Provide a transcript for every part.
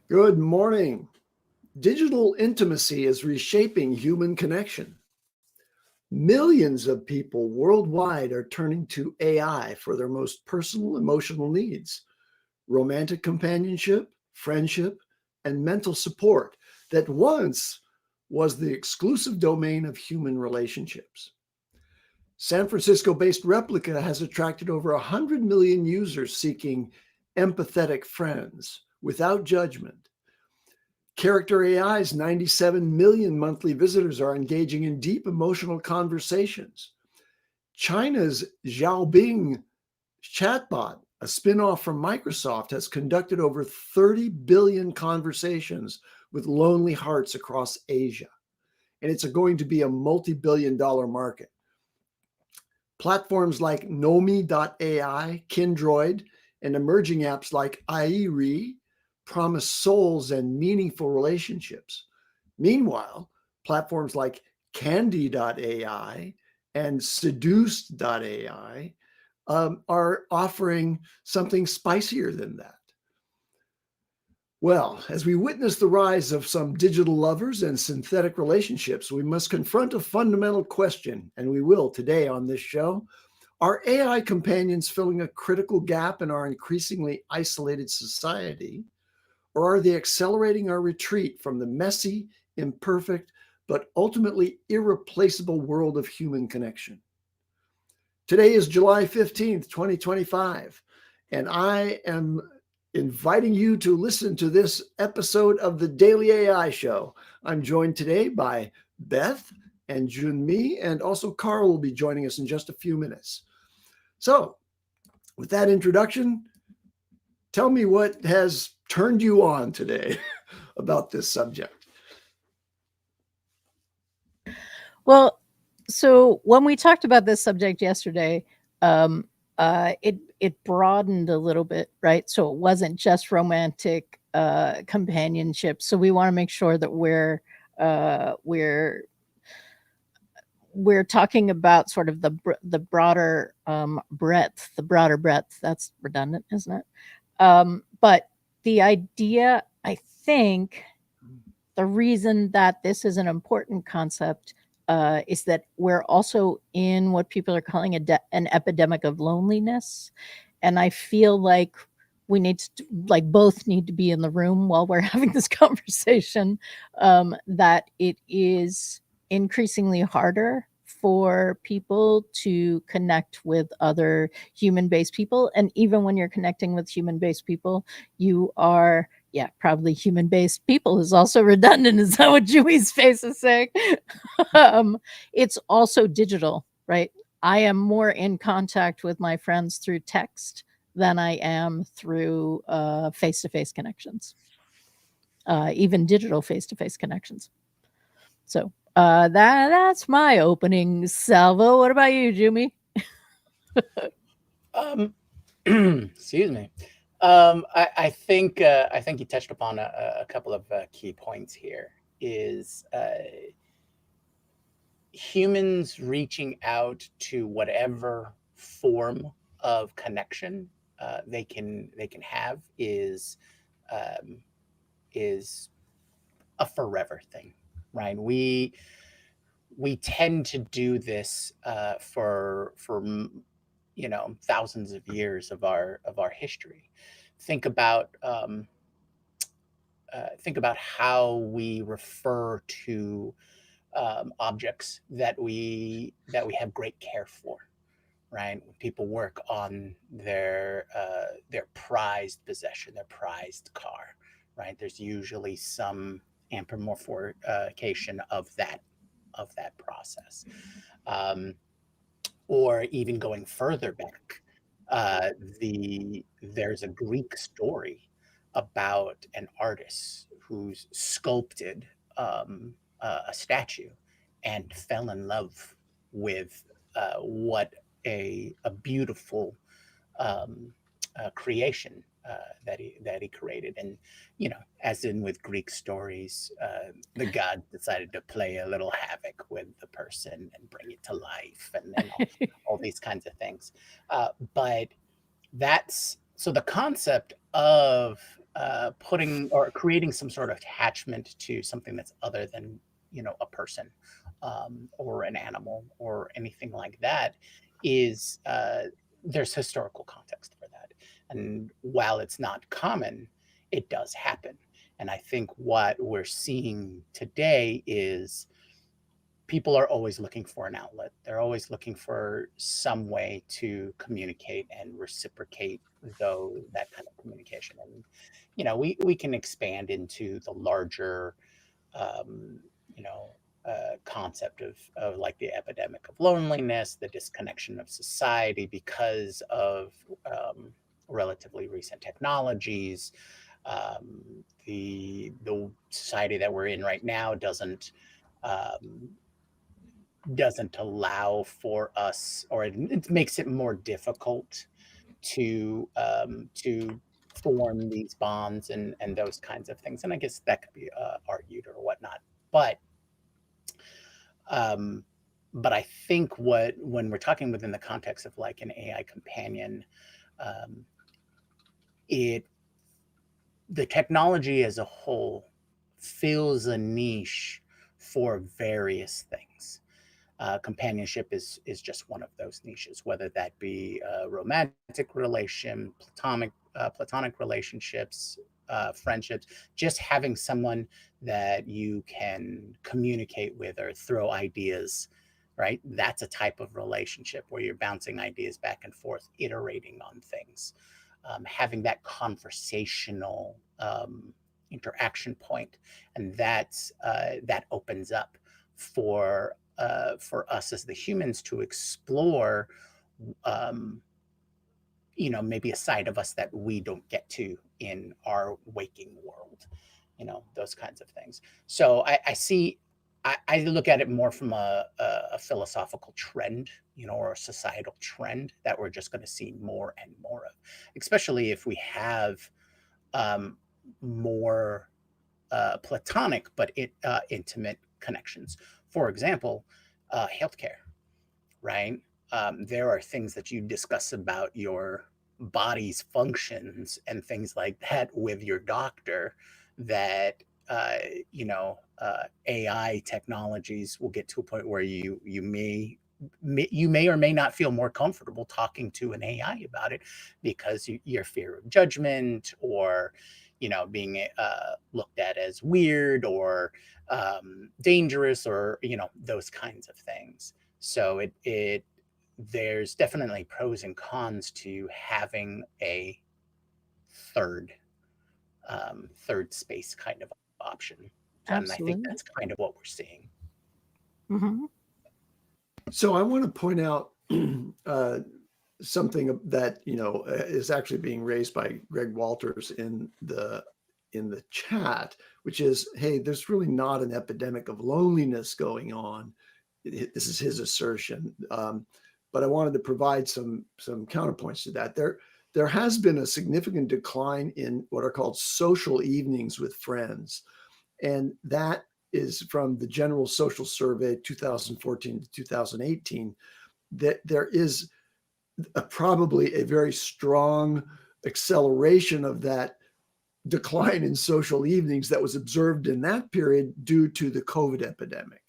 Good morning. Digital intimacy is reshaping human connection. Millions of people worldwide are turning to AI for their most personal emotional needs, romantic companionship, friendship, and mental support that once was the exclusive domain of human relationships. San Francisco-based Replica has attracted over 100 million users seeking empathetic friends without judgment. Character AI's 97 million monthly visitors are engaging in deep emotional conversations. China's Xiaobing chatbot, a spin-off from Microsoft, has conducted over 30 billion conversations with lonely hearts across Asia. And it's going to be a multi-billion-dollar market. Platforms like Nomi.ai, Kindroid, and emerging apps like Airi promise souls and meaningful relationships. Meanwhile, platforms like Candy.ai and Seduced.ai are offering something spicier than that. Well, as we witness the rise of some digital lovers and synthetic relationships, we must confront a fundamental question, and we will today on this show. Are AI companions filling a critical gap in our increasingly isolated society? Or are they accelerating our retreat from the messy, imperfect, but ultimately irreplaceable world of human connection? Today is July 15th, 2025, and I am inviting you to listen to this episode of the Daily AI Show. I'm joined today by Beth and Jyunmi, and also Karl will be joining us in just a few minutes. So, with that introduction, tell me what has turned you on today about this subject. Well, so when we talked about this subject yesterday, it broadened a little bit, right? So it wasn't just romantic companionship. So we want to make sure that we're talking about sort of the broader breadth. The broader breadth. That's redundant, isn't it? But the idea, I think, the reason that this is an important concept is that we're also in what people are calling an epidemic of loneliness. And I feel like we need to, like, both need to be in the room while we're having this conversation, that it is increasingly harder for people to connect with other human-based people. And even when you're connecting with human-based people, you are, yeah, probably human-based people is also redundant. Is that what Jyunmi's face is saying? It's also digital, right? I am more in contact with my friends through text than I am through face-to-face connections, even digital face-to-face connections. So that's my opening salvo. What about you, Jyunmi? Excuse me. I think you touched upon a couple of key points here. Is humans reaching out to whatever form of connection they can have is a forever thing, right? We tend to do this for thousands of years of our history. Think about how we refer to objects that we have great care for, right? When people work on their prized possession, their prized car, right? There's usually some anthropomorphication of that process. Or even going further back, there's a Greek story about an artist who's sculpted a statue and fell in love with what a beautiful creation that he created. And as in with Greek stories, the god decided to play a little havoc with the person and bring it to life, and all these kinds of things. But that's so the concept of putting or creating some sort of attachment to something that's other than a person, or an animal or anything like that, is there's historical context for that. And while it's not common, it does happen. And I think what we're seeing today is people are always looking for an outlet. They're always looking for some way to communicate and reciprocate that kind of communication. And we can expand into the larger um, you know concept of like the epidemic of loneliness, the disconnection of society because of relatively recent technologies. The society that we're in right now um, doesn't allow for us, or it makes it more difficult to form these bonds and those kinds of things. And I guess that could be argued or whatnot. Um, but I think when we're talking within the context of like an AI companion, um, it the technology as a whole fills a niche for various things. Companionship is just one of those niches, whether that be a romantic relation, platonic relationships, friendships, just having someone that you can communicate with or throw ideas, right? That's a type of relationship where you're bouncing ideas back and forth, iterating on things, having that conversational interaction point, and that opens up for us as the humans to explore, um, maybe a side of us that we don't get to in our waking world, those kinds of things. So I see, I look at it more from a philosophical trend, or a societal trend that we're just going to see more and more of, especially if we have um, more platonic but intimate connections. For example, healthcare, right? There are things that you discuss about your body's functions and things like that with your doctor that uh, AI technologies will get to a point where you may or may not feel more comfortable talking to an AI about it because your fear of judgment, or being looked at as weird or dangerous, or those kinds of things. So it there's definitely pros and cons to having a third third space kind of option. And I think Absolutely. that's kind of what we're seeing. Hmm. So I want to point out something that is actually being raised by Greg Walters in the chat, which is, hey, there's really not an epidemic of loneliness going on. This is his assertion, but I wanted to provide some counterpoints to that. There has been a significant decline in what are called social evenings with friends, and that is from the General Social Survey 2014 to 2018. That there is probably a very strong acceleration of that decline in social evenings that was observed in that period due to the COVID epidemic.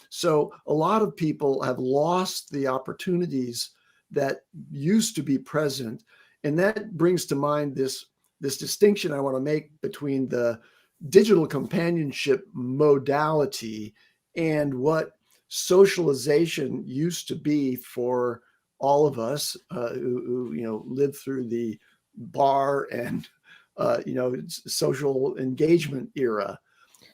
So a lot of people have lost the opportunities that used to be present. And that brings to mind this distinction I want to make between the digital companionship modality and what socialization used to be for all of us who lived through the bar and social engagement era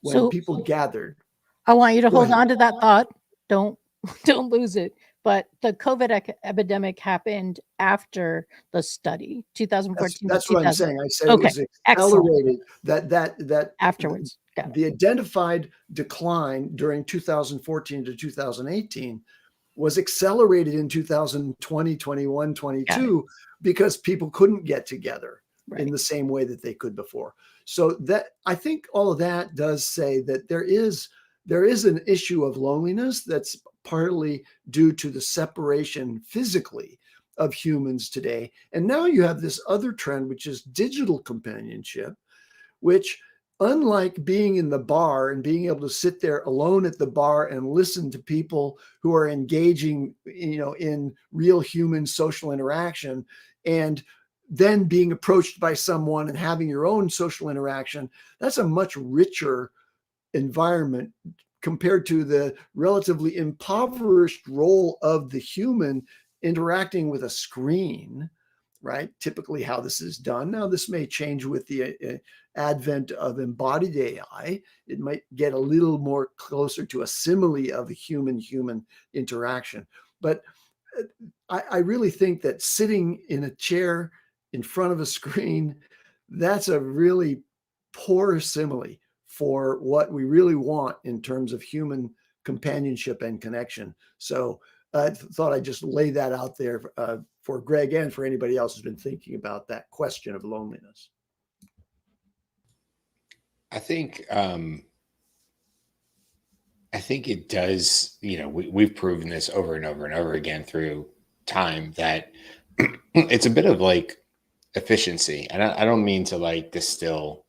when So people gathered. I want you to Go hold ahead. on to that thought. Don't don't lose it. But the COVID epidemic happened after the study, 2014 to That's what I'm 2000. saying. I said it Okay, was excellent. accelerated. That Afterwards, got it. the identified decline during 2014 to 2018 was accelerated in 2020, 21, Got it. 22 because people couldn't get together. in the same way that they could before. So that, I think all of that does say that there is an issue of loneliness that's partly due to the separation physically of humans today. And now you have this other trend, which is digital companionship, which, unlike being in the bar and being able to sit there alone at the bar and listen to people who are engaging, in real human social interaction, and then being approached by someone and having your own social interaction, that's a much richer environment compared to the relatively impoverished role of the human interacting with a screen, right? Typically how this is done. Now, this may change with the advent of embodied AI. It might get a little more closer to a simile of a human-human interaction. But I really think that sitting in a chair in front of a screen, that's a really poor simile for what we really want in terms of human companionship and connection. So I thought I'd just lay that out there for Greg and for anybody else who's been thinking about that question of loneliness. I think it does, we've proven this over and over and over again through time that it's a bit of like efficiency. And I don't mean to like distill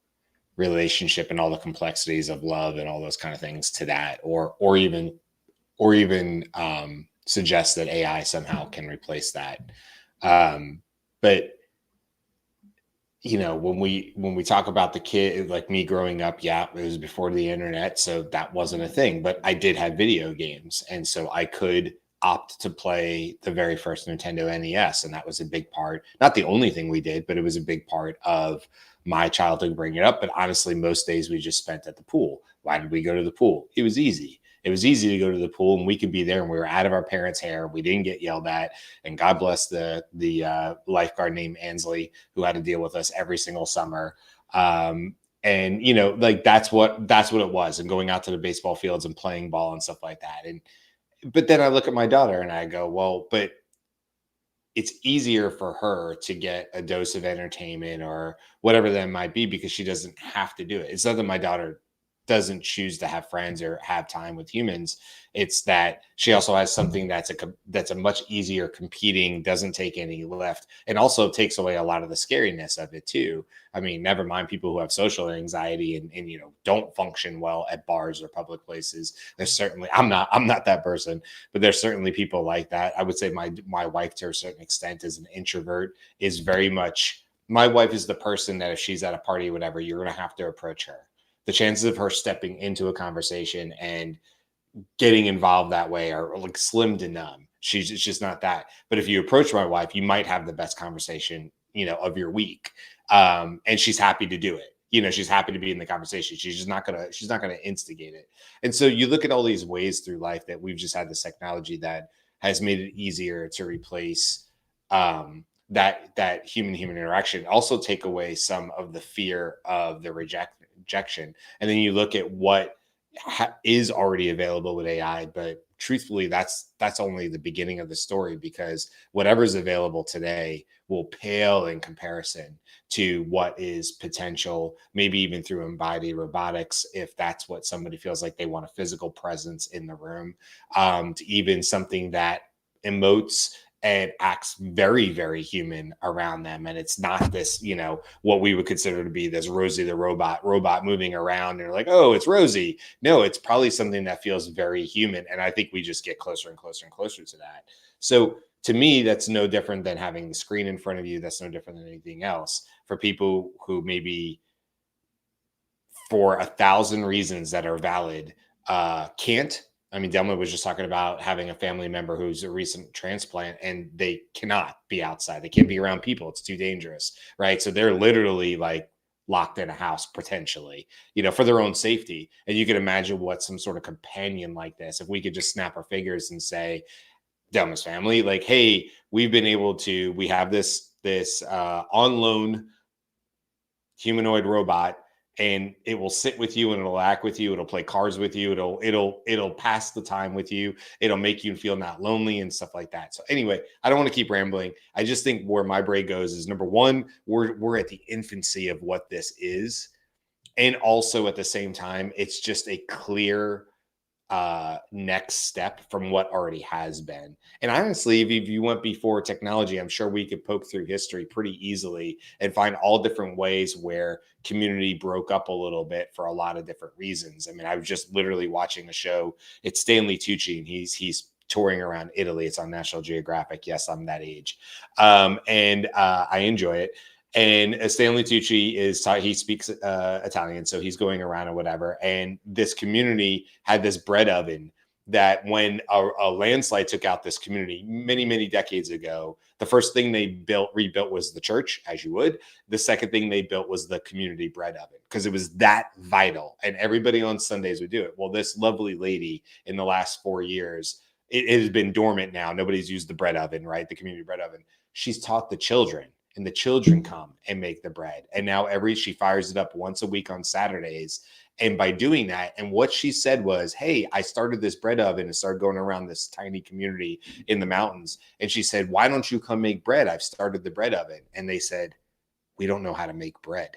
relationship and all the complexities of love and all those kind of things to that, or even suggest that AI somehow can replace that. But when we talk about the kid, like me growing up, yeah, it was before the internet, so that wasn't a thing, but I did have video games. And so I could opt to play the very first Nintendo NES. And that was a big part, not the only thing we did, but it was a big part of my childhood bringing it up. But honestly, most days we just spent at the pool. Why did we go to the pool? It was easy. It was easy to go to the pool and we could be there and we were out of our parents' hair. We didn't get yelled at. And God bless the lifeguard named Ansley who had to deal with us every single summer. And like that's what it was. And going out to the baseball fields and playing ball and stuff like that. But then I look at my daughter and I go, well, but it's easier for her to get a dose of entertainment or whatever that might be because she doesn't have to do it. It's not that my daughter doesn't choose to have friends or have time with humans. It's that she also has something that's a much easier competing, doesn't take any lift, and also takes away a lot of the scariness of it too. I mean, never mind people who have social anxiety and don't function well at bars or public places. There's certainly, I'm not that person, but there's certainly people like that. I would say my wife, to a certain extent, is an introvert, is very much, my wife is the person that if she's at a party or whatever, you're going to have to approach her. The chances of her stepping into a conversation and getting involved that way are like slim to none. It's just not that. But if you approach my wife, you might have the best conversation, of your week. And she's happy to do it. She's happy to be in the conversation. She's not gonna instigate it. And so you look at all these ways through life that we've just had this technology that has made it easier to replace that human interaction, also take away some of the fear of the rejection. And then you look at what is already available with AI, but truthfully, that's only the beginning of the story, because whatever's available today will pale in comparison to what is potential, maybe even through embodied robotics, if that's what somebody feels like they want a physical presence in the room, to even something that emotes and acts very, very human around them. And it's not this, what we would consider to be this Rosie the robot moving around and you're like, oh, it's Rosie. No, it's probably something that feels very human. And I think we just get closer and closer and closer to that. So to me, that's no different than having the screen in front of you. That's no different than anything else. For people who maybe for 1,000 reasons that are valid, can't. I mean, Delma was just talking about having a family member who's a recent transplant and they cannot be outside. They can't be around people. It's too dangerous, right? So they're literally like locked in a house potentially, for their own safety. And you can imagine what some sort of companion like this, if we could just snap our fingers and say, Delma's family, like, hey, we have this on loan humanoid robot. and it will sit with you and it'll act with you. It'll play cards with you. It'll pass the time with you. It'll make you feel not lonely and stuff like that. So anyway, I don't want to keep rambling. I just think where my brain goes is, number one, we're at the infancy of what this is. And also at the same time, it's just a clear next step from what already has been. And honestly, if you went before technology, I'm sure we could poke through history pretty easily and find all different ways where community broke up a little bit for a lot of different reasons. I mean, I was just literally watching a show. It's Stanley Tucci, and he's touring around Italy. It's on National Geographic. Yes, I'm that age. And I enjoy it. And Stanley Tucci he speaks Italian, so he's going around or whatever. And this community had this bread oven that when a landslide took out this community many, many decades ago, the first thing they rebuilt was the church, as you would. The second thing they built was the community bread oven, because it was that vital. And everybody on Sundays would do it. Well, this lovely lady, in the last 4 years, it has been dormant now. Nobody's used the bread oven, right? The community bread oven. She's taught the children. And the children come and make the bread. And now she fires it up once a week on Saturdays. And by doing that, and what she said was, hey, I started this bread oven and started going around this tiny community in the mountains. And she said, why don't you come make bread? I've started the bread oven. And they said, we don't know how to make bread.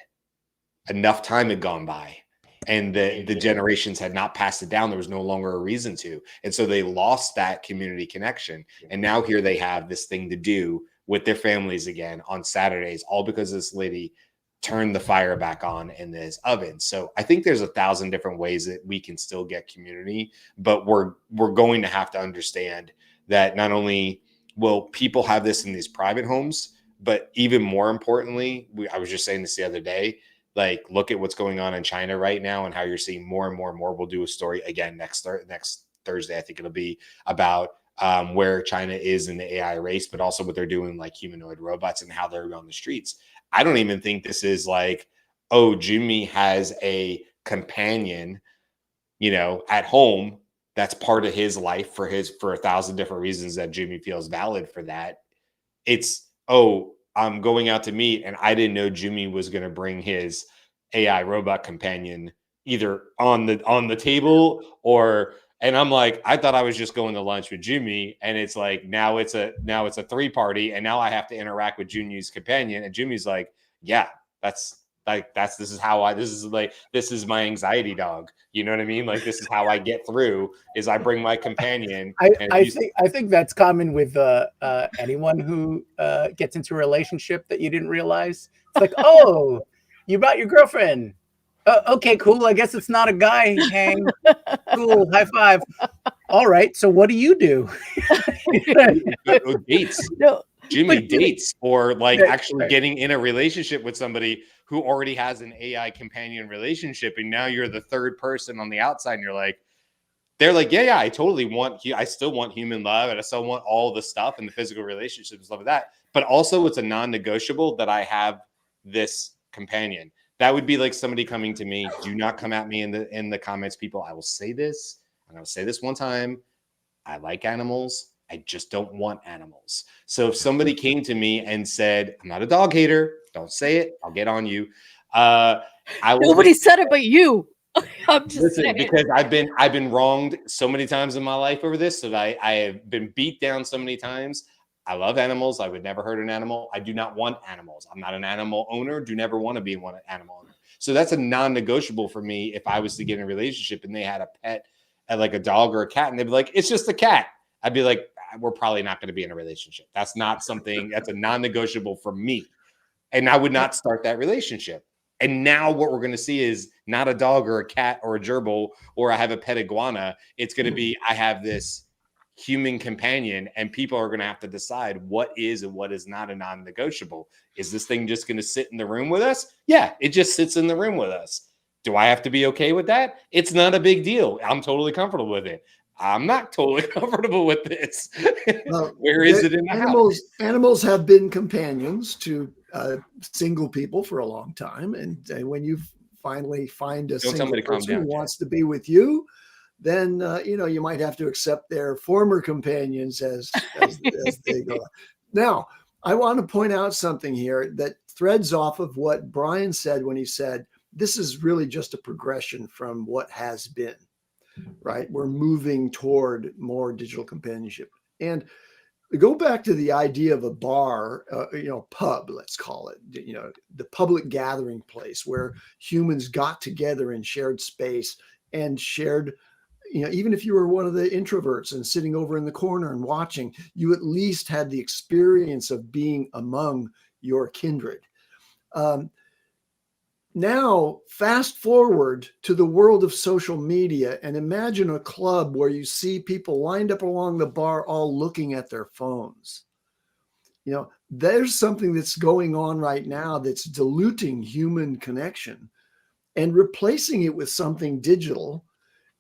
Enough time had gone by. And the generations had not passed it down. There was no longer a reason to. And so they lost that community connection. And now here they have this thing to do with their families again on Saturdays, all because this lady turned the fire back on in this oven. So I think there's 1,000 different ways that we can still get community, but we're going to have to understand that not only will people have this in these private homes, but even more importantly, I was just saying this the other day, like, look at what's going on in China right now and how you're seeing more and more and more. We'll do a story again next Thursday. I think it'll be about where China is in the AI race, but also what they're doing like humanoid robots and how they're on the streets. I don't even think this is like, oh, Jyunmi has a companion, at home that's part of his life for 1,000 different reasons that Jyunmi feels valid for that. It's, oh, I'm going out to meet, and I didn't know Jyunmi was going to bring his AI robot companion either on the table or. And I'm like, I thought I was just going to lunch with Jyunmi, and it's like now it's a 3-party, and now I have to interact with Jyunmi's companion, and Jyunmi's like, yeah, this is my anxiety dog. You know what I mean? Like, this is how I get through. Is I bring my companion. I think that's common with anyone who gets into a relationship that you didn't realize. It's like, oh, you brought your girlfriend. Okay, cool. I guess it's not a guy hang. Cool. High five. All right. So what do you do? Dates. No, Jyunmi dates, or like actually getting in a relationship with somebody who already has an AI companion relationship. And now you're the third person on the outside. And they're like, yeah, I still want human love. And I still want all the stuff and the physical relationships and stuff like that. But also it's a non-negotiable that I have this companion. That would be like somebody coming to me. Do not come at me in the comments, people. I will say this, and I will say this one time. I like animals. I just don't want animals. So if somebody came to me and said, I'm not a dog hater, don't say it, I'll get on you. Nobody said it but you. I'm just saying. Because I've been wronged so many times in my life over this, that I have been beat down so many times. I love animals. I would never hurt an animal. I do not want animals. I'm not an animal owner. Do never want to be one animal owner. So that's a non-negotiable for me. If I was to get in a relationship and they had a pet, like a dog or a cat, and they'd be like, it's just a cat, I'd be like, we're probably not going to be in a relationship. That's not something that's a non-negotiable for me. And I would not start that relationship. And now what we're going to see is not a dog or a cat or a gerbil, or I have a pet iguana. It's going to be, I have this human companion, and people are going to have to decide what is and what is not a non-negotiable. Is this thing just going to sit in the room with us? Yeah, it just sits in the room with us. Do I have to be okay with that? It's not a big deal. I'm totally comfortable with it. I'm not totally comfortable with this. Where is it in the house? Animals have been companions to single people for a long time. And when you finally find a single person who wants to be with you, then you might have to accept their former companions as they go. Now, I want to point out something here that threads off of what Brian said when he said this is really just a progression from what has been, right? We're moving toward more digital companionship. And go back to the idea of a bar, pub, let's call it, the public gathering place where humans got together in shared space and shared, even if you were one of the introverts and sitting over in the corner and watching, you at least had the experience of being among your kindred. Now, fast forward to the world of social media and imagine a club where you see people lined up along the bar, all looking at their phones. There's something that's going on right now that's diluting human connection and replacing it with something digital.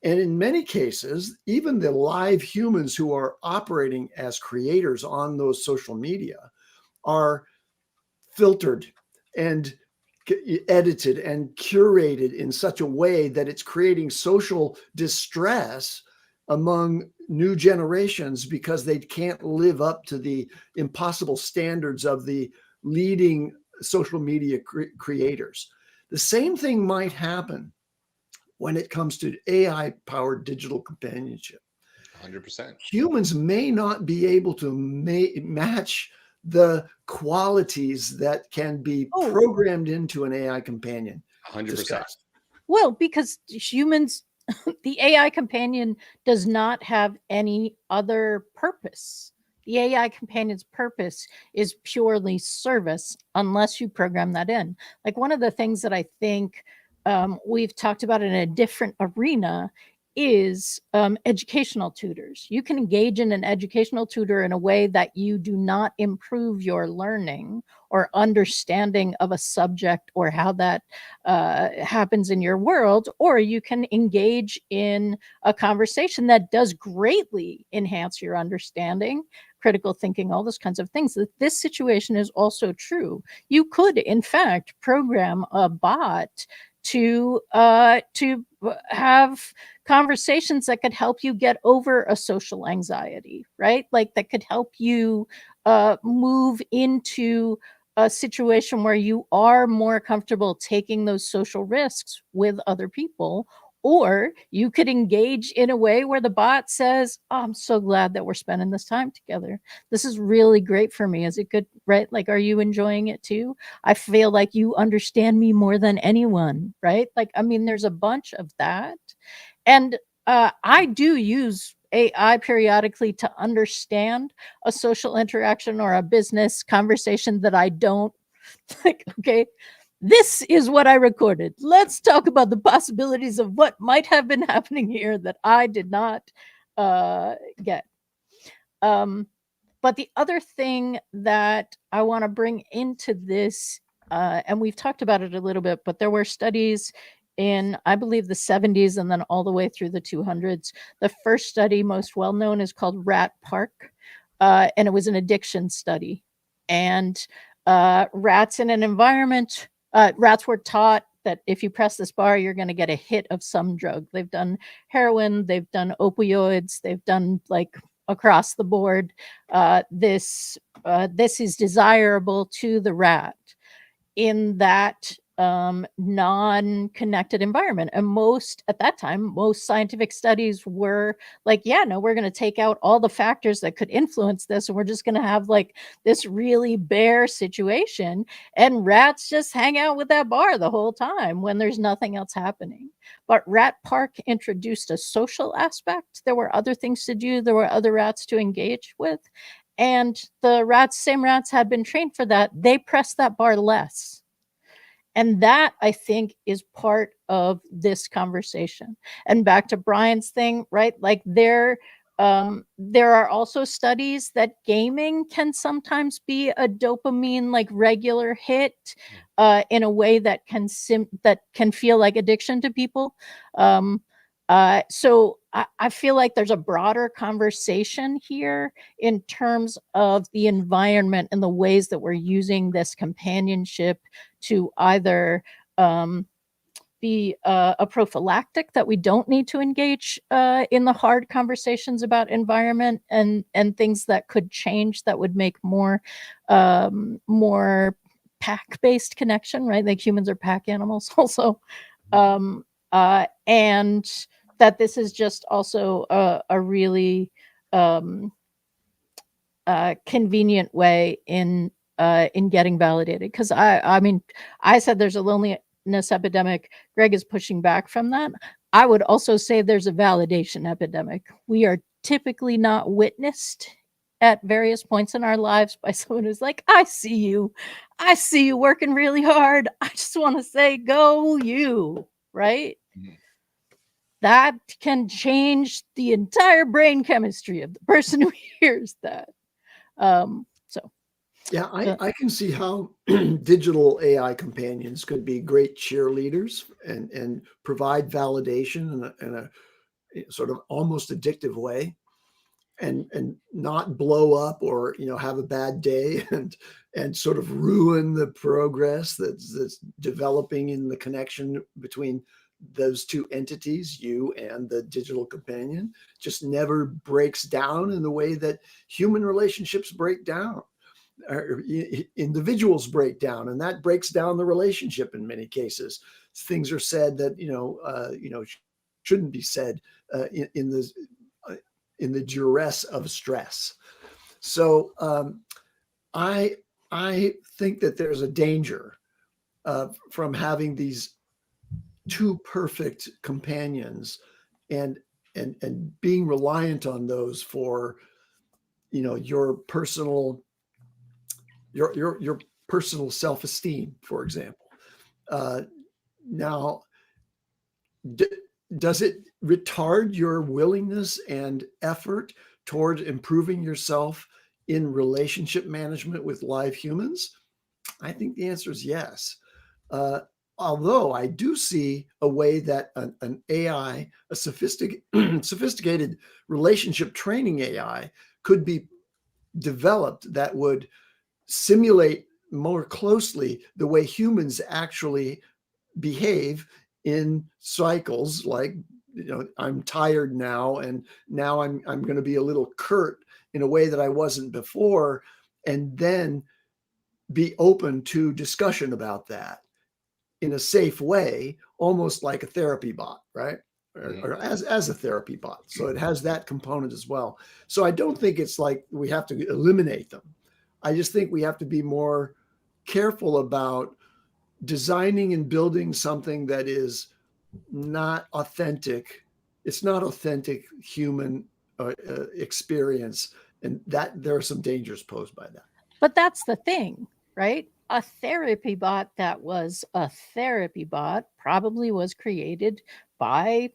And in many cases, even the live humans who are operating as creators on those social media are filtered and edited and curated in such a way that it's creating social distress among new generations because they can't live up to the impossible standards of the leading social media creators. The same thing might happen when it comes to AI-powered digital companionship. 100%. Humans may not be able to match the qualities that can be programmed into an AI companion. 100%. Well, because humans, the AI companion does not have any other purpose. The AI companion's purpose is purely service unless you program that in. Like one of the things that I think we've talked about in a different arena is educational tutors. You can engage in an educational tutor in a way that you do not improve your learning or understanding of a subject or how that happens in your world, or you can engage in a conversation that does greatly enhance your understanding, critical thinking, all those kinds of things. This situation is also true. You could, in fact, program a bot to have conversations that could help you get over a social anxiety, right? Like that could help you move into a situation where you are more comfortable taking those social risks with other people. Or you could engage in a way where the bot says, oh, I'm so glad that we're spending this time together. This is really great for me. Is it good, right? Like, are you enjoying it too? I feel like you understand me more than anyone, right? Like, I mean, there's a bunch of that. And I do use AI periodically to understand a social interaction or a business conversation that I don't like, okay, this is what I recorded. Let's talk about the possibilities of what might have been happening here that I did not get. But the other thing that I want to bring into this, and we've talked about it a little bit, but there were studies in, I believe, the 70s and then all the way through the 200s. The first study, most well known, is called Rat Park, and it was an addiction study. And rats in an environment, rats were taught that if you press this bar, you're going to get a hit of some drug. They've done heroin, they've done opioids, they've done like across the board. This is desirable to the rat in that non-connected environment. And at that time, most scientific studies were like, yeah, no, we're going to take out all the factors that could influence this. And we're just going to have like this really bare situation. And rats just hang out with that bar the whole time when there's nothing else happening. But Rat Park introduced a social aspect. There were other things to do. There were other rats to engage with. And the same rats had been trained for that. They pressed that bar less. And that, I think, is part of this conversation. And back to Brian's thing, right? Like there are also studies that gaming can sometimes be a dopamine like regular hit in a way that can feel like addiction to people. So I feel like there's a broader conversation here in terms of the environment and the ways that we're using this companionship to either be a prophylactic that we don't need to engage in the hard conversations about environment and things that could change that would make more pack-based connection, right? Like humans are pack animals also. And that this is just also a really convenient way in getting validated. Because I mean, I said there's a loneliness epidemic. Greg is pushing back from that. I would also say there's a validation epidemic. We are typically not witnessed at various points in our lives by someone who's like, I see you working really hard. I just want to say, go you, right? That can change the entire brain chemistry of the person who hears that. Yeah, I can see how digital AI companions could be great cheerleaders and provide validation in a sort of almost addictive way, and not blow up or have a bad day and sort of ruin the progress that's developing in the connection between those two entities, you and the digital companion. Just never breaks down in the way that human relationships break down, or individuals break down, and that breaks down the relationship in many cases. Things are said that shouldn't be said in the duress of stress. So I think that there's a danger from having these too perfect companions and being reliant on those for your personal self-esteem, for example. Now, does it retard your willingness and effort toward improving yourself in relationship management with live humans? I think the answer is yes. Although I do see a way that an AI, a sophisticated relationship training AI, could be developed that would simulate more closely the way humans actually behave in cycles, like I'm tired now, and now I'm going to be a little curt in a way that I wasn't before, and then be open to discussion about that in a safe way, almost like a therapy bot, right? Or as a therapy bot. So it has that component as well. So I don't think it's like we have to eliminate them. I just think we have to be more careful about designing and building something that is not authentic. It's not authentic human experience, and that there are some dangers posed by that. But that's the thing, right? A therapy bot that was a therapy bot probably was created by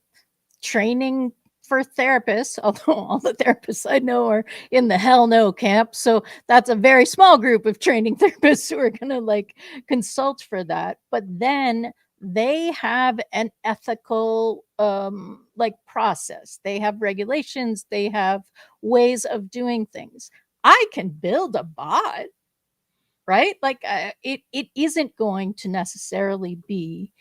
training for therapists, although all the therapists I know are in the hell no camp. So that's a very small group of training therapists who are going to like consult for that. But then they have an ethical like process. They have regulations. They have ways of doing things. I can build a bot, right? Like it isn't going to necessarily be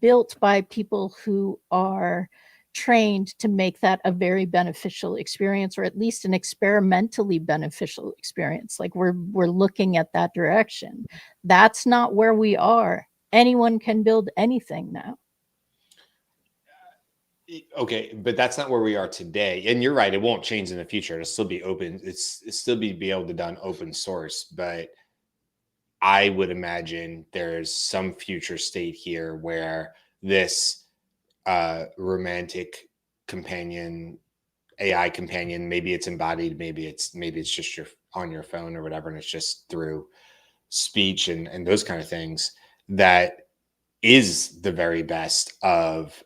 built by people who are trained to make that a very beneficial experience, or at least an experimentally beneficial experience. Like we're looking at that direction. That's not where we are. Anyone can build anything now. Okay, but that's not where we are today. And you're right, it won't change in the future. It'll still be open. It's still be able to done open source, but I would imagine there's some future state here where this romantic companion, AI companion, maybe it's embodied, maybe it's just on your phone or whatever, and it's just through speech and those kind of things, that is the very best of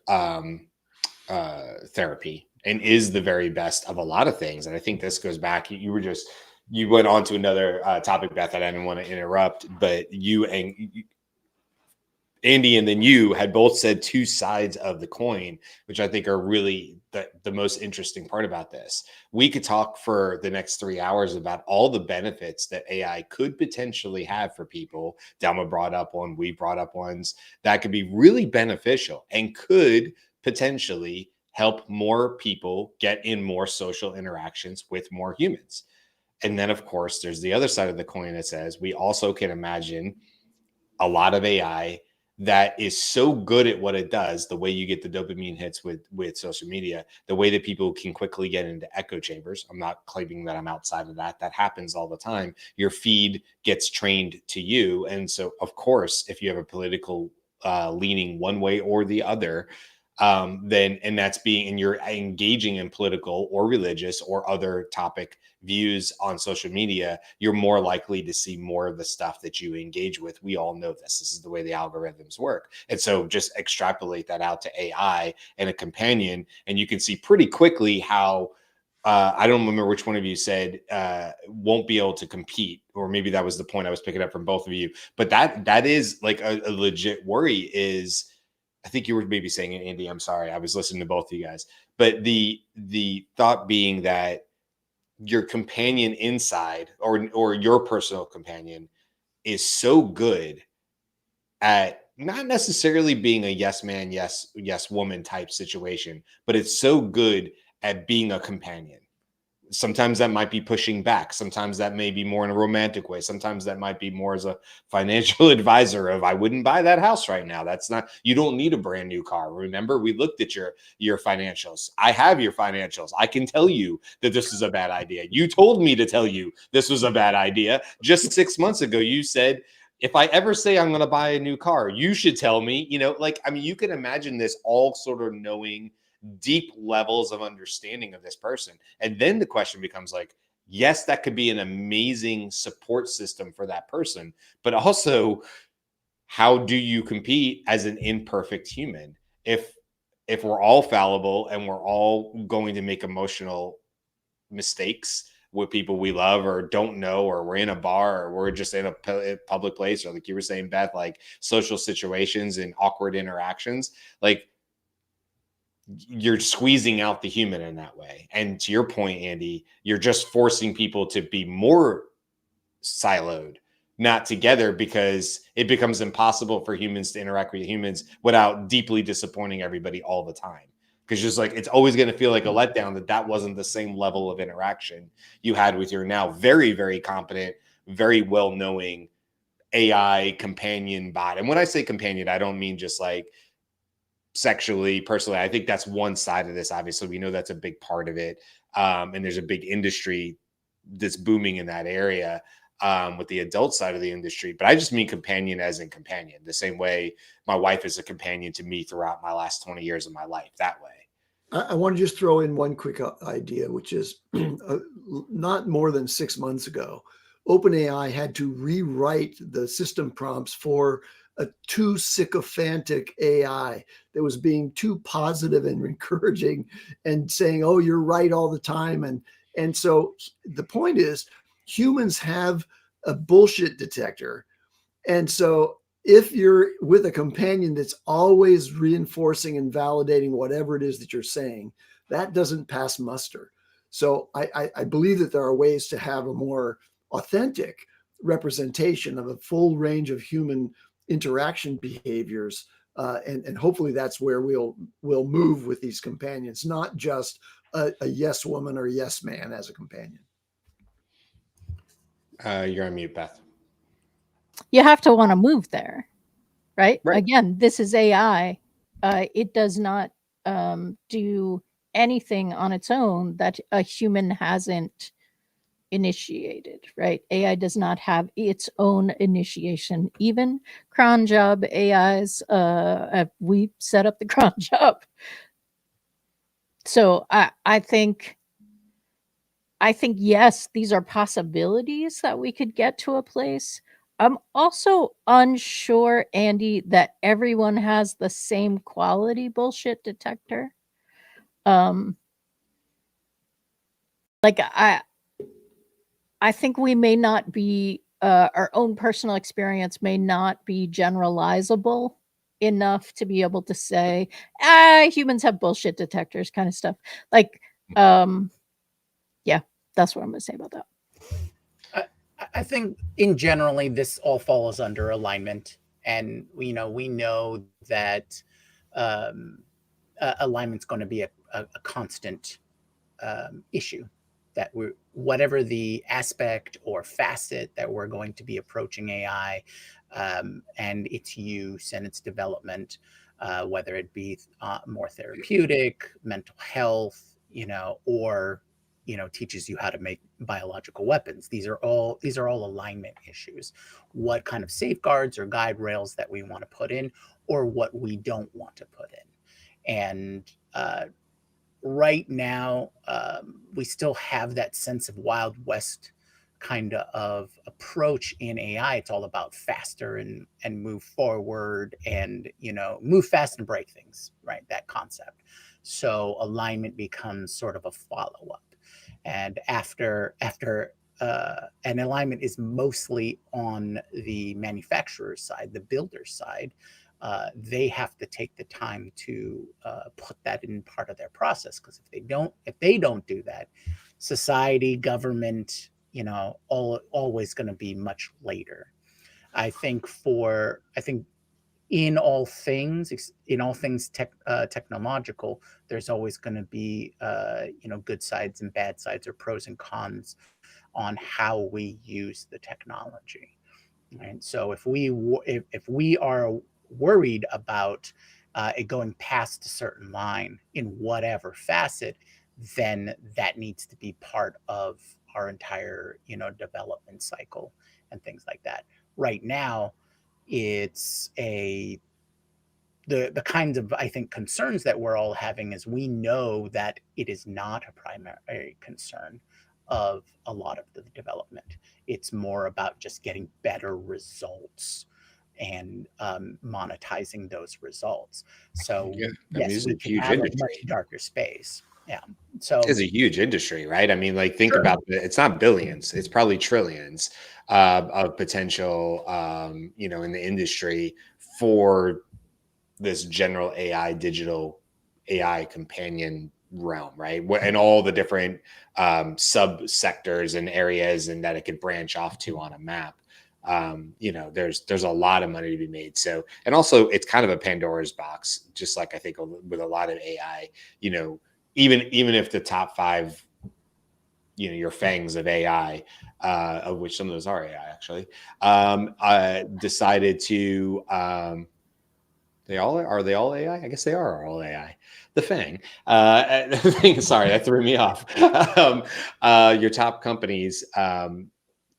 therapy and is the very best of a lot of things. And I think this goes back, you went on to another topic, Beth, that I didn't want to interrupt, but you and Andy and then you had both said two sides of the coin, which I think are really the most interesting part about this. We could talk for the next 3 hours about all the benefits that AI could potentially have for people. Delma brought up one, we brought up ones that could be really beneficial and could potentially help more people get in more social interactions with more humans. And then, of course, there's the other side of the coin that says we also can imagine a lot of AI that is so good at what it does, the way you get the dopamine hits with social media, the way that people can quickly get into echo chambers. I'm not claiming that I'm outside of that. That happens all the time. Your feed gets trained to you. And so, of course, if you have a political leaning one way or the other, then, and that's being, and you're engaging in political or religious or other topic views on social media, you're more likely to see more of the stuff that you engage with. We all know this. This is the way the algorithms work. And so just extrapolate that out to AI and a companion, and you can see pretty quickly how I don't remember which one of you said won't be able to compete, or maybe that was the point I was picking up from both of you. But that is like a legit worry. Is, I think you were maybe saying it, Andy. I'm sorry, I was listening to both of you guys. But the thought being that your companion inside, or your personal companion, is so good at not necessarily being a yes man, yes woman type situation, but it's so good at being a companion. Sometimes that might be pushing back. Sometimes that may be more in a romantic way. Sometimes that might be more as a financial advisor of, I wouldn't buy that house right now. That's not, you don't need a brand new car. Remember, we looked at your financials. I have your financials. I can tell you that this is a bad idea. You told me to tell you this was a bad idea. Just 6 months ago, you said, if I ever say I'm going to buy a new car, you should tell me, like, I mean, you can imagine this all sort of knowing deep levels of understanding of this person. And then the question becomes like, yes, that could be an amazing support system for that person, but also, how do you compete as an imperfect human? If we're all fallible and we're all going to make emotional mistakes with people we love or don't know, or we're in a bar, or we're just in a public place, or like you were saying, Beth, like social situations and awkward interactions, like, you're squeezing out the human in that way. And to your point, Andy, you're just forcing people to be more siloed, not together, because it becomes impossible for humans to interact with humans without deeply disappointing everybody all the time. Because just like, it's always going to feel like a letdown that wasn't the same level of interaction you had with your now very, very competent, very well-knowing AI companion bot. And when I say companion, I don't mean just like sexually, personally. I think that's one side of this. Obviously, we know that's a big part of it. And there's a big industry that's booming in that area with the adult side of the industry. But I just mean companion as in companion, the same way my wife is a companion to me throughout my last 20 years of my life, that way. I want to just throw in one quick idea, which is not more than 6 months ago, OpenAI had to rewrite the system prompts for a too sycophantic AI that was being too positive and encouraging and saying, oh, you're right all the time. And so the point is, humans have a bullshit detector. And so if you're with a companion that's always reinforcing and validating whatever it is that you're saying, that doesn't pass muster. So I believe that there are ways to have a more authentic representation of a full range of human interaction behaviors. And hopefully that's where we'll move with these companions, not just a yes woman or yes man as a companion. You're on mute, Beth. You have to want to move there, right? Right. Again, this is AI. It does not do anything on its own that a human hasn't initiated, right? AI does not have its own initiation. Even cron job AIs, we set up the cron job. So I think yes, these are possibilities that we could get to a place. I'm also unsure, Andy, that everyone has the same quality bullshit detector. Like I think we may not be, our own personal experience may not be generalizable enough to be able to say, humans have bullshit detectors kind of stuff. Like, yeah, that's what I'm going to say about that. I think in generally this all falls under alignment, and we know that alignment's going to be a constant issue that we, whatever the aspect or facet that we're going to be approaching AI and its use and its development, whether it be more therapeutic, mental health, or teaches you how to make biological weapons. These are all alignment issues. What kind of safeguards or guide rails that we want to put in, or what we don't want to put in. And right now, we still have that sense of Wild West kind of approach in AI. It's all about faster and move forward and move fast and break things, right? That concept. So alignment becomes sort of a follow-up. And after and alignment is mostly on the manufacturer's side, the builder's side. They have to take the time to put that in part of their process, because if they don't do that, society, government, always going to be much later. I think in all things technological, there's always going to be good sides and bad sides, or pros and cons on how we use the technology. Right? So if we are worried about it going past a certain line in whatever facet, then that needs to be part of our entire development cycle and things like that. Right now, it's the kinds of, I think, concerns that we're all having is we know that it is not a primary concern of a lot of the development. It's more about just getting better results and monetizing those results. So yes, we can have a much darker space. Yeah. So it's a huge industry, right? I mean, like, think about it. It's not billions, it's probably trillions of potential, in the industry for this general AI, digital AI companion realm, right? And all the different sub-sectors and areas and that it could branch off to on a map. There's a lot of money to be made. So, and also it's kind of a Pandora's box, just like I think with a lot of AI, even if the top 5, your fangs of AI, of which some of those are AI actually, decided to, they all AI? I guess they are all AI. The Fang. Sorry, that threw me off. Your top companies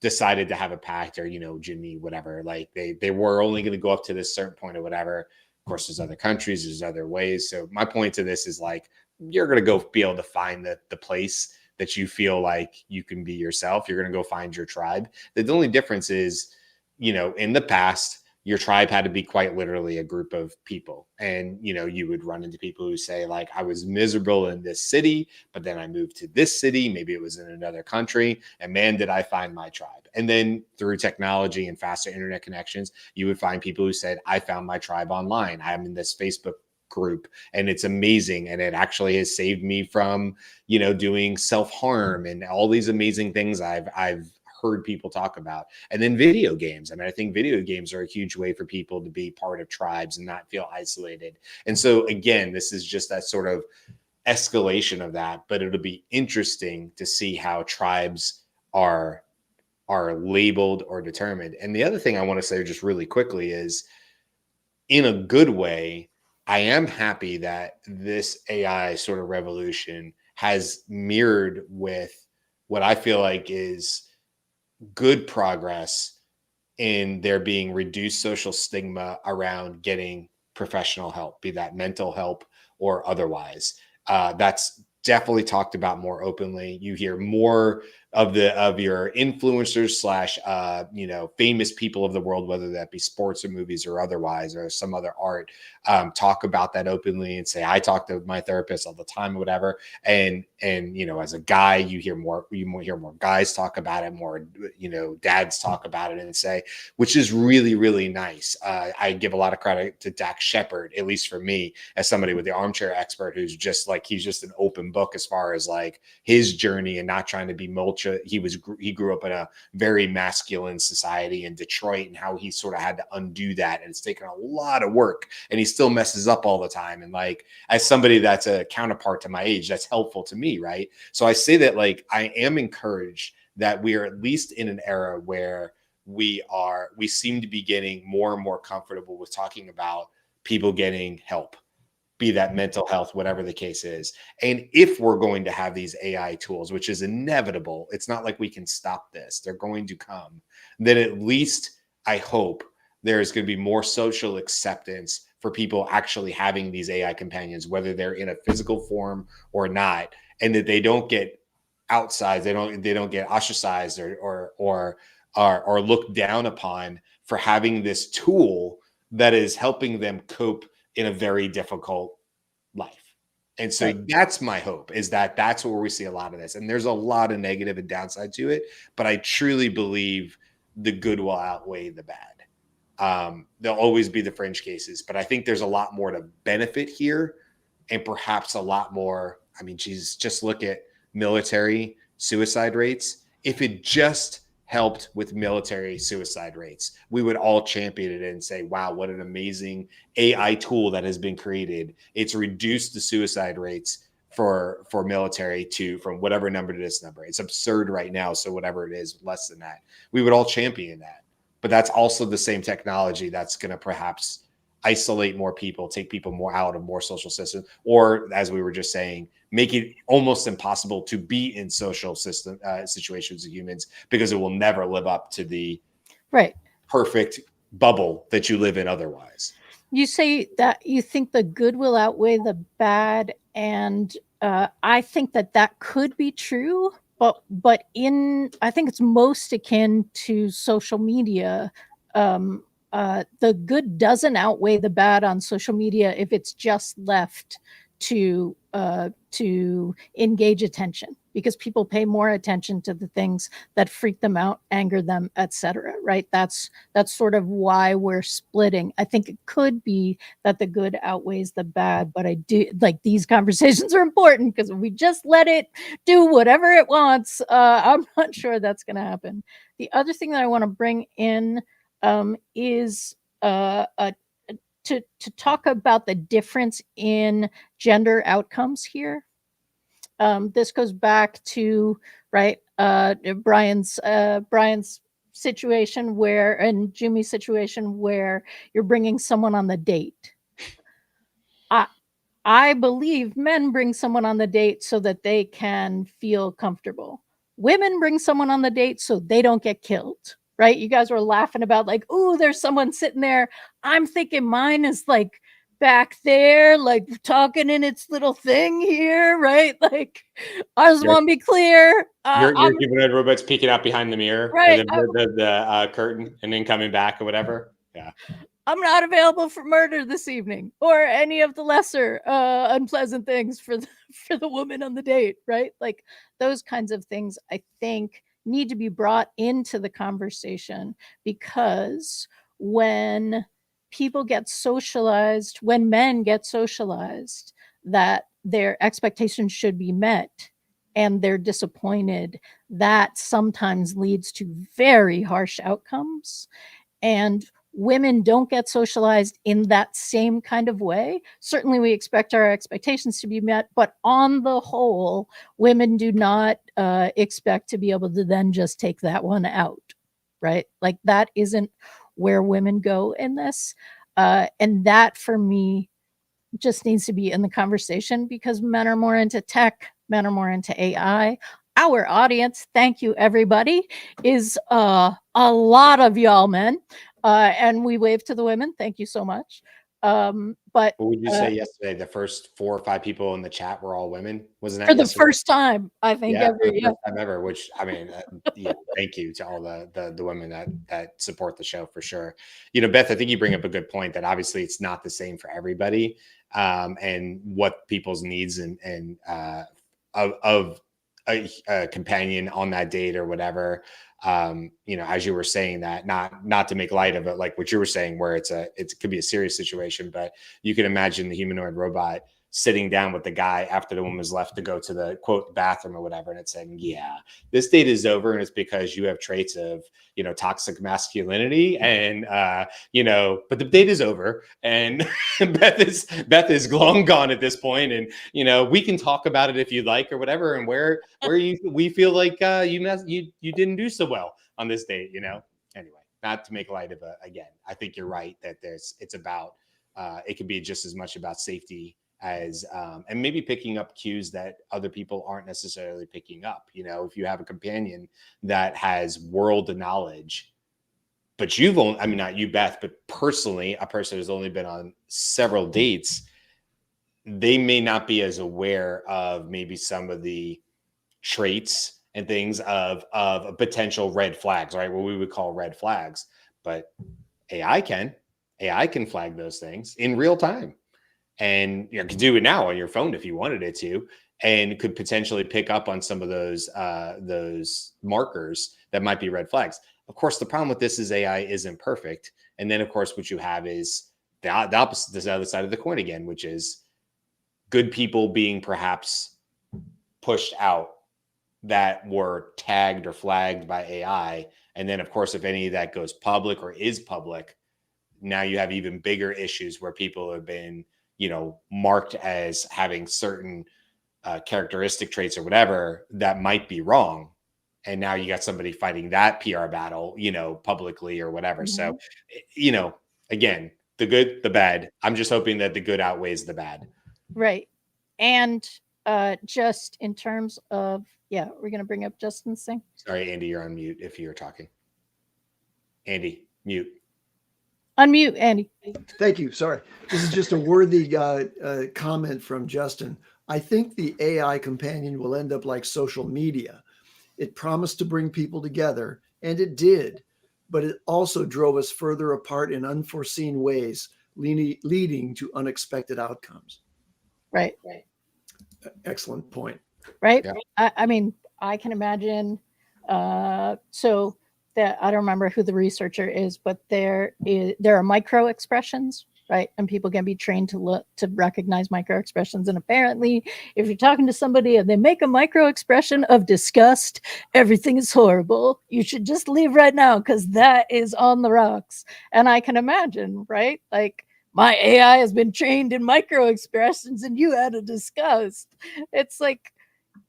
decided to have a pact, or Jyunmi, whatever. Like they were only going to go up to this certain point or whatever. Of course, there's other countries, there's other ways. So my point to this is, like, you're going to go be able to find the place that you feel like you can be yourself. You're going to go find your tribe. The only difference is, in the past, your tribe had to be quite literally a group of people. And, you would run into people who say, like, I was miserable in this city, but then I moved to this city. Maybe it was in another country. And man, did I find my tribe. And then through technology and faster internet connections, you would find people who said, I found my tribe online. I'm in this Facebook group and it's amazing. And it actually has saved me from, doing self-harm and all these amazing things I've heard people talk about. And then video games. I mean, I think video games are a huge way for people to be part of tribes and not feel isolated. And so again, this is just that sort of escalation of that, but it'll be interesting to see how tribes are labeled or determined. And the other thing I want to say just really quickly is, in a good way, I am happy that this AI sort of revolution has mirrored with what I feel like is good progress in there being reduced social stigma around getting professional help, be that mental help or otherwise. That's definitely talked about more openly. You hear more of your influencers / famous people of the world, whether that be sports or movies or otherwise, or some other art, talk about that openly and say, I talk to my therapist all the time or whatever. And as a guy, you hear more guys talk about it, more, dads talk about it and say, which is really, really nice. I give a lot of credit to Dax Shepard, at least for me, as somebody with the armchair expert, who's just like, he's just an open book as far as like his journey and not trying to be mulch he grew up in a very masculine society in Detroit, and how he sort of had to undo that, and it's taken a lot of work, and he still messes up all the time. And like, as somebody that's a counterpart to my age, that's helpful to me, right? So I say that, like, I am encouraged that we are at least in an era where we seem to be getting more and more comfortable with talking about people getting help, be that mental health, whatever the case is. And if we're going to have these AI tools, which is inevitable, it's not like we can stop this, they're going to come, then at least I hope there's going to be more social acceptance for people actually having these AI companions, whether they're in a physical form or not, and that they don't get outsized, they don't get ostracized or looked down upon for having this tool that is helping them cope in a very difficult life. And so that's my hope, is that that's where we see a lot of this. And there's a lot of negative and downside to it, but I truly believe the good will outweigh the bad. There'll always be the fringe cases, but I think there's a lot more to benefit here, and perhaps a lot more. I mean, geez, just look at military suicide rates. If it just helped with military suicide rates, we would all champion it and say, wow, what an amazing AI tool that has been created. It's reduced the suicide rates for military from whatever number to this number. It's absurd right now. So whatever it is, less than that, we would all champion that. But that's also the same technology that's going to perhaps isolate more people, take people more out of more social systems, or, as we were just saying, make it almost impossible to be in social situations with humans, because it will never live up to the perfect bubble that you live in otherwise. You say that you think the good will outweigh the bad, and I think that could be true, but I think it's most akin to social media. The good doesn't outweigh the bad on social media if it's just left to engage attention, because people pay more attention to the things that freak them out, anger them, etc. Right? That's sort of why we're splitting. I think it could be that the good outweighs the bad, but I do like these conversations are important, because if we just let it do whatever it wants, I'm not sure that's going to happen. The other thing that I want to bring in is to talk about the difference in gender outcomes here. This goes back to Brian's situation and Jyunmi's situation where you're bringing someone on the date. I believe men bring someone on the date so that they can feel comfortable. Women bring someone on the date so they don't get killed. Right? You guys were laughing about like, oh, there's someone sitting there. I'm thinking mine is like back there, like talking in its little thing here, right? Like, I just want to be clear. Your humanoid robot's peeking out behind the mirror, right? Or the curtain, and then coming back or whatever. Yeah. I'm not available for murder this evening, or any of the lesser unpleasant things for the woman on the date, right? Like those kinds of things, I think, need to be brought into the conversation, because when people get socialized, when men get socialized that their expectations should be met and they're disappointed, that sometimes leads to very harsh outcomes. And women don't get socialized in that same kind of way. Certainly we expect our expectations to be met, but on the whole, women do not expect to be able to then just take that one out, right? Like that isn't where women go in this. And that for me just needs to be in the conversation, because men are more into tech, men are more into AI. Our audience, thank you everybody, is a lot of y'all men. And we wave to the women. Thank you so much. But what would you say yesterday? The first 4 or 5 people in the chat were all women. Wasn't that for the yesterday? first time? I think first time ever. Which I mean, thank you to all the women that support the show for sure. You know, Beth, I think you bring up a good point that obviously it's not the same for everybody, and what people's needs and of a companion on that date or whatever. You know, as you were saying that, not to make light of it, like what you were saying, where it could be a serious situation, but you can imagine the humanoid robot sitting down with the guy after the woman was left to go to the quote bathroom or whatever, and it's saying, yeah, this date is over, and it's because you have traits of, you know, toxic masculinity, and but the date is over, and Beth is long gone at this point, and you know, we can talk about it if you like or whatever, and where we feel like you didn't do so well on this date, you know. Anyway, not to make light of it again, I think you're right that it's about it can be just as much about safety as and maybe picking up cues that other people aren't necessarily picking up. You know, if you have a companion that has world knowledge, but you've only, I mean, not you, Beth, but personally, a person who's only been on several dates, they may not be as aware of maybe some of the traits and things of potential red flags, right? What we would call red flags, but AI can flag those things in real time. And you can do it now on your phone if you wanted it to, and could potentially pick up on some of those markers that might be red flags. Of course, the problem with this is AI isn't perfect. And then, of course, what you have is the opposite, the other side of the coin again, which is good people being perhaps pushed out that were tagged or flagged by AI. And then, of course, if any of that goes public or is public, now you have even bigger issues where people have been, you know, marked as having certain characteristic traits or whatever that might be wrong. And now you got somebody fighting that PR battle, you know, publicly or whatever. Mhm. So, you know, again, the good, the bad. I'm just hoping that the good outweighs the bad. Right. And just in terms of, yeah, we're going to bring up Justin's thing. Sorry, Andy, you're on mute if you're talking. Andy, mute. Unmute, Andy. Thank you. Sorry. This is just a worthy comment from Justin. I think the AI companion will end up like social media. It promised to bring people together, and it did, but it also drove us further apart in unforeseen ways, leading to unexpected outcomes. Right. Excellent point. Right. Yeah. I mean, I can imagine. So that I don't remember who the researcher is, but there are micro expressions, right? And people can be trained to recognize micro expressions. And apparently, if you're talking to somebody and they make a micro expression of disgust, everything is horrible, you should just leave right now because that is on the rocks. And I can imagine, right? Like, my AI has been trained in micro expressions and you had a disgust. It's like,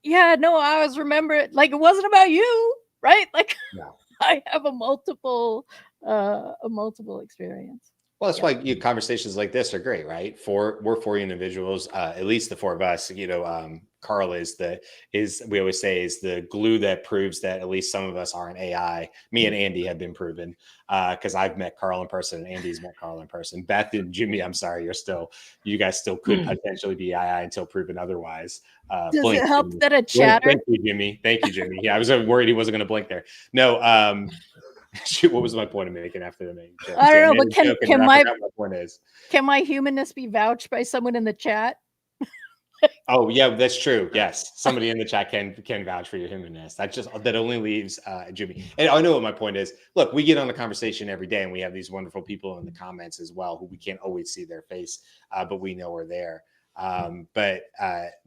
yeah, no, I always remember it. Like, it wasn't about you, right? Like, Yeah. I have a multiple experience. Well, that's why conversations like this are great, right? We're four individuals, at least the four of us. You know, Karl is we always say is the glue that proves that at least some of us aren't AI. Me and Andy have been proven because I've met Karl in person and Andy's met Karl in person. Beth and Jyunmi, I'm sorry, you guys still could potentially be AI until proven otherwise. Does it help that a chatter? Thank you, Jyunmi. Thank you, Jyunmi. Yeah, I was worried he wasn't going to blink there. No. Shoot, what was my point of making after the main joke? I don't know, but my point is, can my humanness be vouched by someone in the chat? Oh yeah, that's true. Yes, somebody in the chat can vouch for your humanness. That only leaves Jyunmi. And I know what my point is. Look, we get on a conversation every day, and we have these wonderful people in the comments as well who we can't always see their face, but we know are there. But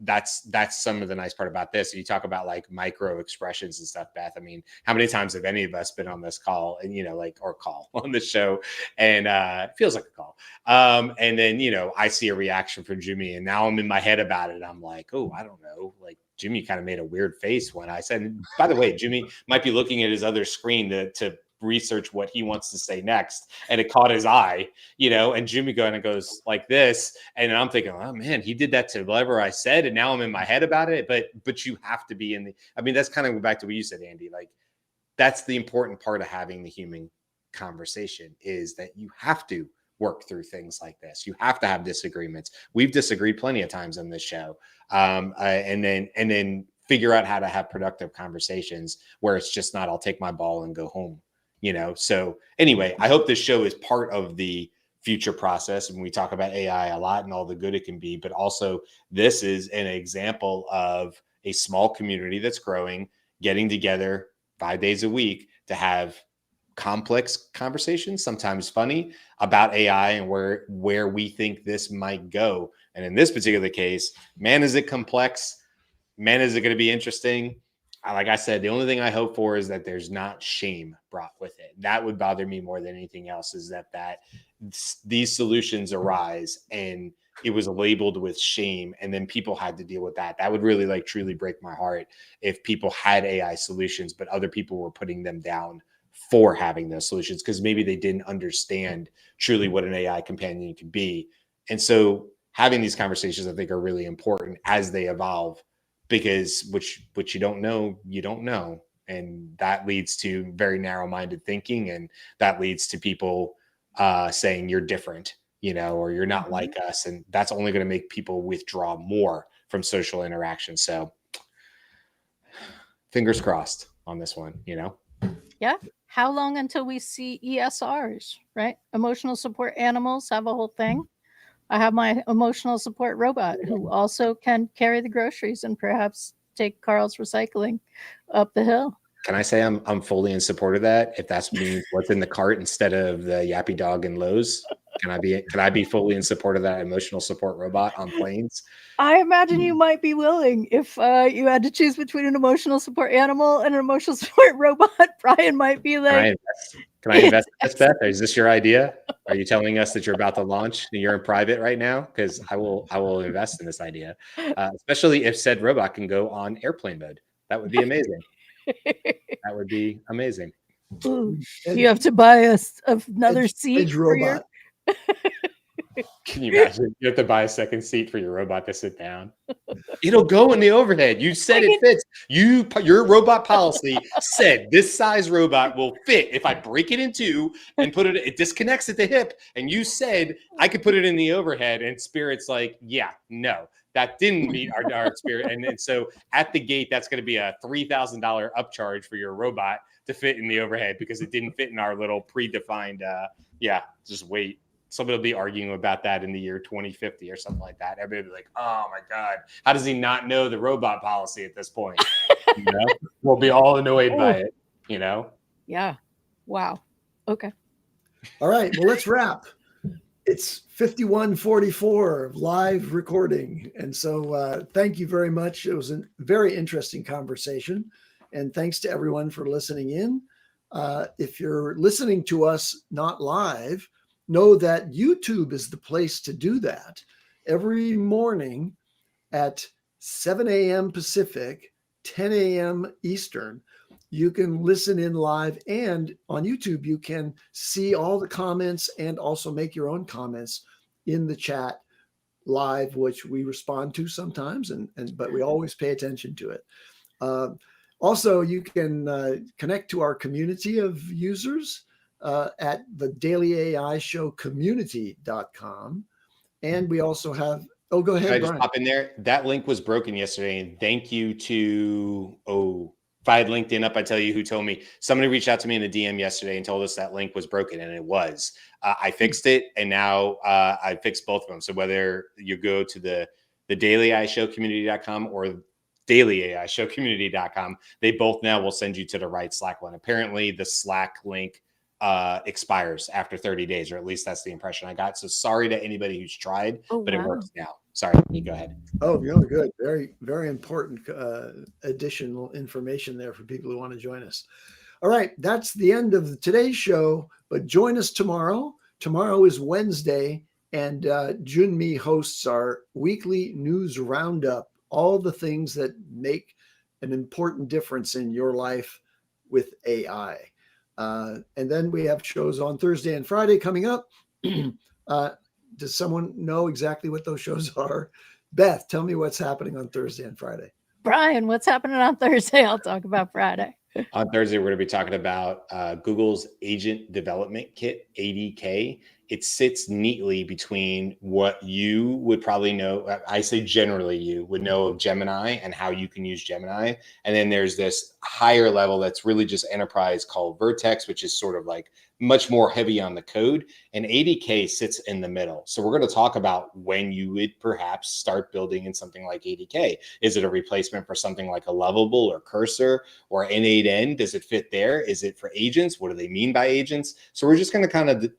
that's some of the nice part about this. You talk about like micro expressions and stuff, Beth. I mean, how many times have any of us been on this call and, you know, like, or call on the show and it feels like a call. And then, you know, I see a reaction from Jyunmi and now I'm in my head about it. I'm like, oh, I don't know. Like Jyunmi kind of made a weird face when I said, by the way, Jyunmi might be looking at his other screen to research what he wants to say next, and it caught his eye, you know, and Jyunmi goes like this, and I'm thinking, oh man, he did that to whatever I said, and now I'm in my head about it. But you have to be that's kind of back to what you said, Andy. Like, that's the important part of having the human conversation, is that you have to work through things like this. You have to have disagreements. We've disagreed plenty of times on this show, and then figure out how to have productive conversations where it's just not, I'll take my ball and go home. You know, so anyway, I hope this show is part of the future process. And we talk about AI a lot and all the good it can be, but also this is an example of a small community that's growing, getting together 5 days a week to have complex conversations, sometimes funny, about AI and where we think this might go And in this particular case, man, is it complex? Man, is it going to be interesting? Like I said, the only thing I hope for is that there's not shame brought with it. That would bother me more than anything else, is that these solutions arise and it was labeled with shame, and then people had to deal with that. That would really like truly break my heart if people had AI solutions, but other people were putting them down for having those solutions because maybe they didn't understand truly what an AI companion could be. And so having these conversations, I think, are really important as they evolve, because what you don't know, you don't know. And that leads to very narrow-minded thinking, and that leads to people saying you're different, or you're not like us. And that's only going to make people withdraw more from social interaction. So fingers crossed on this one, Yeah. How long until we see ESRs, right? Emotional support animals have a whole thing. I have my emotional support robot who also can carry the groceries and perhaps take Carl's recycling up the hill. Can I say I'm fully in support of that? If that's means what's in the cart instead of the yappy dog and Lowe's, can I be fully in support of that emotional support robot on planes? I imagine you might be willing if you had to choose between an emotional support animal and an emotional support robot. Brian might be like, Can I invest in this, Beth? Is this your idea? Are you telling us that you're about to launch and you're in private right now? Because I will invest in this idea, especially if said robot can go on airplane mode. That would be amazing. That would be amazing. Ooh, you have to buy another seat for robot. Can you imagine? You have to buy a second seat for your robot to sit down. It'll go in the overhead. You said it fits. Your robot policy said this size robot will fit if I break it in two and put it disconnects at the hip. And you said I could put it in the overhead, and Spirit's like, yeah, no. That didn't meet our Spirit. And so at the gate, that's going to be a $3,000 upcharge for your robot to fit in the overhead because it didn't fit in our little predefined, just wait. Somebody will be arguing about that in the year 2050 or something like that. Everybody will be like, oh my God, how does he not know the robot policy at this point? We'll be all annoyed by it, Yeah. Wow. Okay. All right. Well, let's wrap. It's 51:44 live recording. And so thank you very much. It was a very interesting conversation. And thanks to everyone for listening in. If you're listening to us not live, know that YouTube is the place to do that. Every morning at 7 a.m. Pacific, 10 a.m. Eastern, you can listen in live, and on YouTube, you can see all the comments and also make your own comments in the chat live, which we respond to sometimes, but we always pay attention to it. Also, you can connect to our community of users at the Daily AI Show community.com. And we also have, go ahead, Can I just Brian. pop in there? That link was broken yesterday, and thank you to, if I had LinkedIn up, I'd tell you who told me. Somebody reached out to me in the DM yesterday and told us that link was broken, and it was. I fixed it, and now I fixed both of them. So whether you go to the Daily AI Show community.com or dailyaishowcommunity.com, they both now will send you to the right Slack one. Apparently, the Slack link expires after 30 days, or at least that's the impression I got. So sorry to anybody who's tried, but it works now. Sorry, you go ahead. Oh, really good. Very, very important additional information there for people who want to join us. All right, that's the end of today's show, but join us tomorrow. Tomorrow is Wednesday, and Jyunmi hosts our weekly news roundup, all the things that make an important difference in your life with AI. And then we have shows on Thursday and Friday coming up. Does someone know exactly what those shows are? Beth, tell me what's happening on Thursday and Friday. Brian, what's happening on Thursday? I'll talk about Friday. On Thursday, we're going to be talking about Google's Agent Development Kit, ADK. It sits neatly between what you would probably know. I say generally you would know of Gemini and how you can use Gemini. And then there's this higher level that's really just enterprise called Vertex, which is sort of like much more heavy on the code. And ADK sits in the middle. So we're going to talk about when you would perhaps start building in something like ADK. Is it a replacement for something like a Lovable or Cursor or N8N? Does it fit there? Is it for agents? What do they mean by agents? So we're just going to kind of,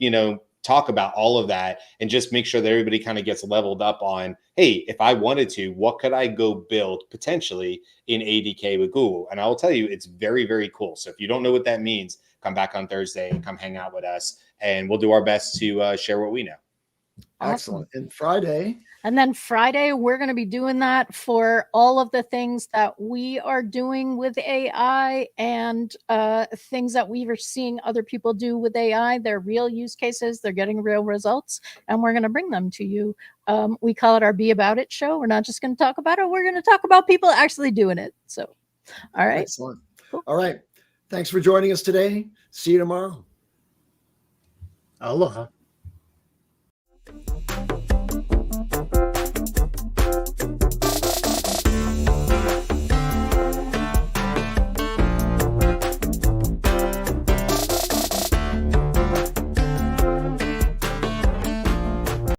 talk about all of that and just make sure that everybody kind of gets leveled up on, hey, if I wanted to, what could I go build potentially in ADK with Google? And I will tell you, it's very, very cool. So if you don't know what that means, come back on Thursday and come hang out with us, and we'll do our best to share what we know. Awesome. Excellent. And Friday. And then Friday, we're going to be doing that for all of the things that we are doing with AI and things that we are seeing other people do with AI. They're real use cases. They're getting real results, and we're going to bring them to you. We call it our Be About It show. We're not just going to talk about it. We're going to talk about people actually doing it. So, all right. Excellent. Cool. All right. Thanks for joining us today. See you tomorrow. Aloha.